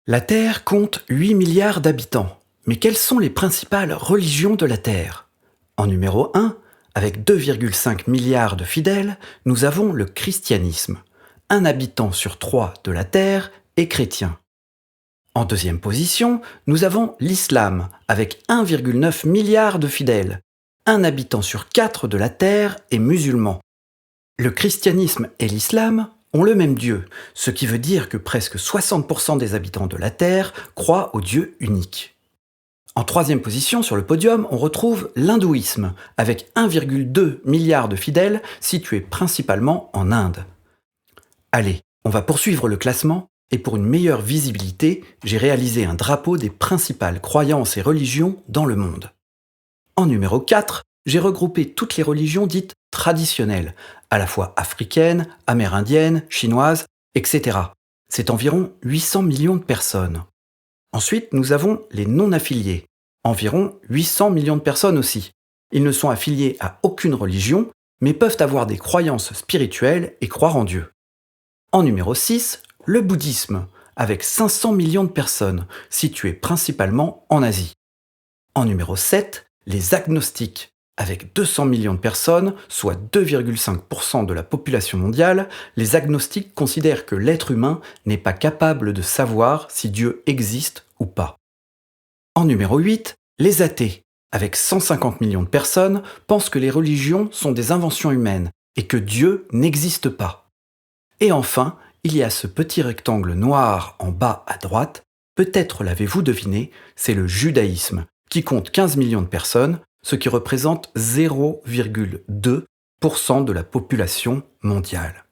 La Terre compte 8 milliards d'habitants. Mais quelles sont les principales religions de la Terre? En numéro 1, avec 2,5 milliards de fidèles, nous avons le christianisme. Un habitant sur 3 de la Terre est chrétien. En deuxième position, nous avons l'islam, avec 1,9 milliard de fidèles. Un habitant sur 4 de la Terre est musulman. Le christianisme et l'islam ont le même Dieu, ce qui veut dire que presque 60% des habitants de la Terre croient au Dieu unique. En troisième position sur le podium, on retrouve l'hindouisme, avec 1,2 milliard de fidèles situés principalement en Inde. Allez, on va poursuivre le classement, et pour une meilleure visibilité, j'ai réalisé un drapeau des principales croyances et religions dans le monde. En numéro 4, j'ai regroupé toutes les religions dites traditionnelles, à la fois africaines, amérindiennes, chinoises, etc. C'est environ 800 millions de personnes. Ensuite, nous avons les non-affiliés, environ 800 millions de personnes aussi. Ils ne sont affiliés à aucune religion, mais peuvent avoir des croyances spirituelles et croire en Dieu. En numéro 6, le bouddhisme, avec 500 millions de personnes, situées principalement en Asie. En numéro 7, les agnostiques, avec 200 millions de personnes, soit 2,5% de la population mondiale, les agnostiques considèrent que l'être humain n'est pas capable de savoir si Dieu existe ou pas. En numéro 8, les athées, avec 150 millions de personnes, pensent que les religions sont des inventions humaines et que Dieu n'existe pas. Et enfin, il y a ce petit rectangle noir en bas à droite, peut-être l'avez-vous deviné, c'est le judaïsme, qui compte 15 millions de personnes, ce qui représente 0,2% de la population mondiale.